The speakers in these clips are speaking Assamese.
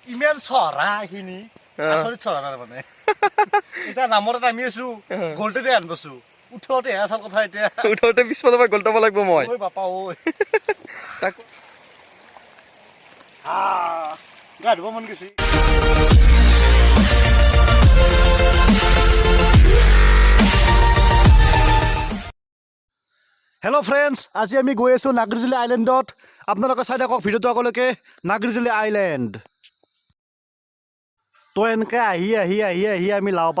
ইমান চহৰা এইখিনি আচৰিত চহৰা তাৰমানে এতিয়া নামত আমি আছো গল্ডেনে আনবছো উঠোতে আচল কথা এতিয়া উঠোতে পিছফালৰ পৰা গল্টাব লাগিব মই ঐ বাপা ঐ তাক গা ধুব মন গৈছে হেল্ল' ফ্ৰেণ্ডছ আজি আমি গৈ আছোঁ নাগৰিজুলি আইলেণ্ডত আপোনালোকে চাই থাকক ভিডিঅ'টো আগলৈকে নাগৰিজুলি আইলেণ্ড তো এনেকৈ আহি আমি লাও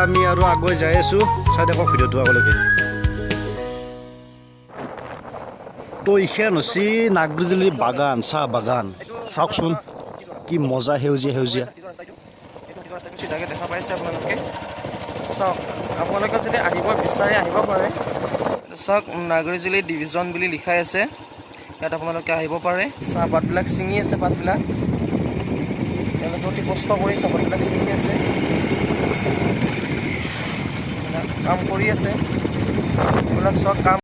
আমি আৰু আগুৱাই যাই আছোঁ চাই থাকক ভিডিঅ'টো আগলৈকে তো এইখন হৈছে নাগৰিজুলি বাগান চাহ বাগান চাওকচোন কি মজা সেউজীয়া চিধাকৈ দেখা পাইছে আপোনালোকে চাওক আপোনালোকে যদি আহিব বিচাৰে আহিব পাৰে চাওক নাগৰিজুলি ডিভিজন বুলি লিখাই আছে ইয়াত আপোনালোকে আহিব পাৰে চাহপাতবিলাক ছিঙি আছে পাতবিলাক তেওঁলোকে অতি কষ্ট কৰি চাহপাতবিলাক ছিঙি আছে কাম কৰি আছে এইবিলাক চব কাম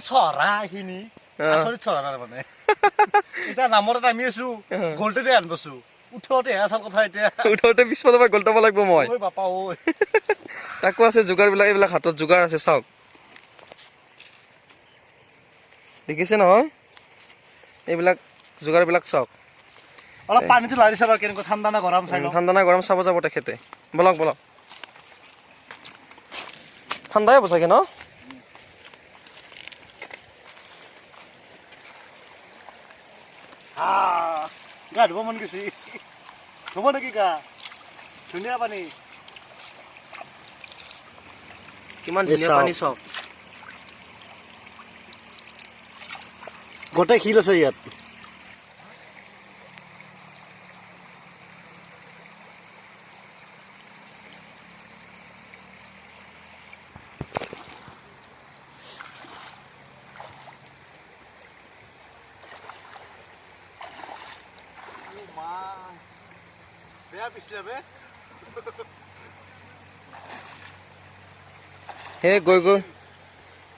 চহৰা এইখিনি আচৰিত চহৰা তাৰমানে এতিয়া নামত নামি আছো গল্টেৰে আনবছো উঠোতে আচল কথা এতিয়া উঠোতে পিছফালৰ পৰা গল্টাব লাগিব মই ঐ বাপা ঐ তাকো আছে যোগাৰবিলাক এইবিলাক হাতত যোগাৰ আছে চাওক দেখিছে নহয় এইবিলাক যোগাৰবিলাক চাওক অলপ পানীটো লাৰি চাবা কেনেকুৱা ঠাণ্ডা না গৰম চাই ঠাণ্ডা না গৰম চাব যাব তেখেতে বলক বলক ঠাণ্ডাই হ'ব চাগে ন গা ধুব মন গৈছে হ'ব নেকি গা ধুনীয়া পানী কিমান ধুনীয়া পানী চাওক গোটেই শিল আছে ইয়াত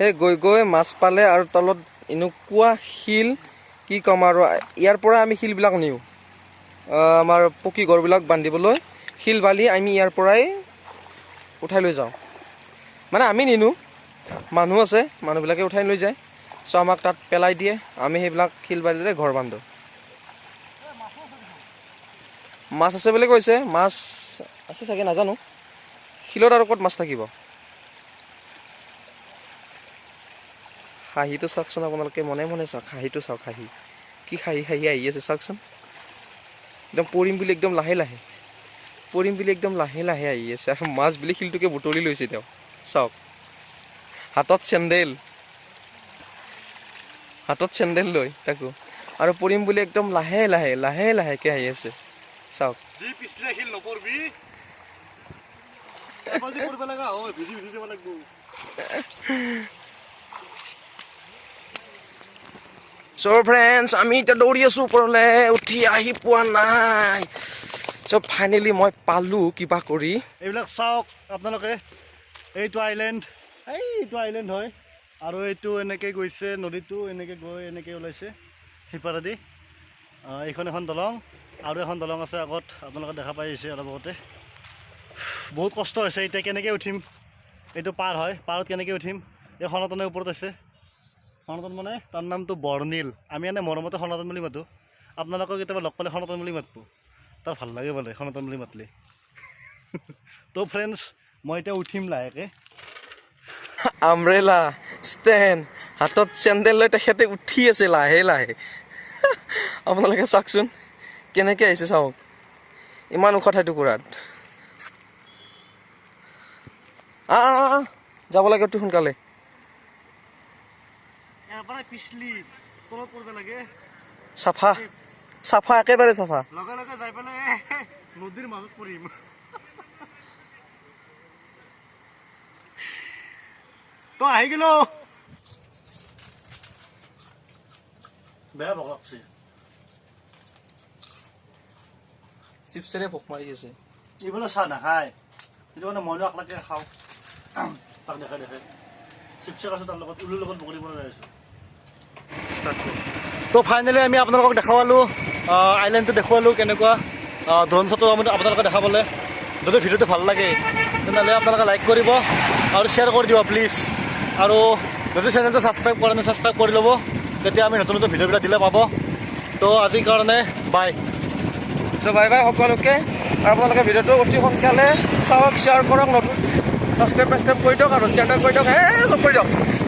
সেই গৈ গৈ মাছ পালে আৰু তলত এনেকুৱা শিল কি ক'ম আৰু ইয়াৰ পৰা আমি শিলবিলাক নিওঁ আমাৰ পকী ঘৰবিলাক বান্ধিবলৈ শিল বালি আমি ইয়াৰ পৰাই উঠাই লৈ যাওঁ মানে আমি নিনো মানুহ আছে মানুহবিলাকে উঠাই লৈ যায় চ' আমাক তাত পেলাই দিয়ে আমি সেইবিলাক শিল বালিৰে ঘৰ বান্ধো মাছ আছে বুলি কৈছে মাছ আছে চাগে নাজানো শিলত আৰু ক'ত মাছ থাকিব হাঁহিটো চাওকচোন আপোনালোকে মনে মনে চাওক হাঁহিটো চাওক হাঁহি কি হাঁহি হাঁহি আহি আছে চাওকচোন একদম পৰিম বুলি একদম লাহে লাহে পৰিম বুলি একদম লাহে লাহে আহি আছে আৰু মাছ বুলি শিলটোকে বুটলি লৈছে তেওঁ চাওক হাতত চেণ্ডেল লৈ তাকো আৰু পৰিম বুলি একদম লাহে লাহে লাহে লাহেকে আহি আছে চাওক যি পিছলে শিল নপৰবি এবাৰ যে কৰিব লাগা হয় ভিজি ভিজি দিব লাগিব চ' ফ্ৰেণ্ডছ আমি এতিয়া দৌৰি আছোঁ ওপৰলৈ উঠি আহি পোৱা নাই চ' ফাইনেলি মই পালোঁ কিবা কৰি এইবিলাক চাওক আপোনালোকে এইটো আইলেণ্ড হয় আৰু এইটো এনেকৈ গৈছে নদীটো এনেকৈ গৈ এনেকৈ ওলাইছে সিপাৰেদি এইখন এখন দলং আৰু এখন দলং আছে আগত আপোনালোকে দেখা পাই আহিছে অলপ আগতে বহুত কষ্ট হৈছে এতিয়া কেনেকৈ উঠিম এইটো পাৰ হয় পাৰত কেনেকৈ উঠিম এই সনাতনৰ ওপৰত আছে সনাতন মানে তাৰ নামটো বৰ্ণিল আমি এনে মৰমতে সনাতন বুলি মাতোঁ আপোনালোকক কেতিয়াবা লগ পালে সনাতন বুলি মাতবোঁ তাৰ ভাল লাগে বোলে সনাতন বুলি মাতলি তো ফ্ৰেণ্ডছ মই এতিয়া উঠিম লাহেকৈ আমব্ৰেলা ষ্টেণ্ড হাতত চেণ্ডেল লৈ তেখেতে উঠি আছে লাহে লাহে আপোনালোকে চাওকচোন কেনেকৈ আহিছে চাওক ইমান ওখ ঠাইটুকুৰাত যাব লাগে অতি সোনকালে চাফা চাফা একেবাৰে চাফা লগে লগে যাই পেলাই নদীৰ মাজত পৰিম তো আহি গেলো বেয়া ভোক লাগছে চিপছেৰে ভোক মাৰি আছে এইফালে চাহ নাখায় সেইটো কাৰণে মইনো একলাকে খাওঁ তাক দেখাই দেখাই চিপছে খাইছোঁ তাৰ লগত উলুৰ লগত বগলী পৰা যাই আছোঁ তো ফাইনেলি আমি আপোনালোকক দেখালোঁ আইলেণ্ডটো দেখুৱালোঁ কেনেকুৱা ড্ৰোন শ্বটো আপোনালোকে দেখাবলৈ যদি ভিডিঅ'টো ভাল লাগে তেনেহ'লে আপোনালোকে লাইক কৰিব আৰু শ্বেয়াৰ কৰি দিব প্লিজ আৰু যদি চেনেলটো ছাবস্ক্ৰাইব কৰা নাই ছাবস্ক্ৰাইব কৰি ল'ব তেতিয়া আমি নতুন নতুন ভিডিঅ'বিলাক দিলে পাব তো আজিৰ কাৰণে বাই চ' বাই বাই সকলোকে আপোনালোকে ভিডিঅ'টো অতি সোনকালে চাওক শ্বেয়াৰ কৰক নতুন ছাবস্ক্ৰাইব কৰি দিয়ক আৰু শ্বেয়াৰ কৰি দিয়ক চব কৰি দিয়ক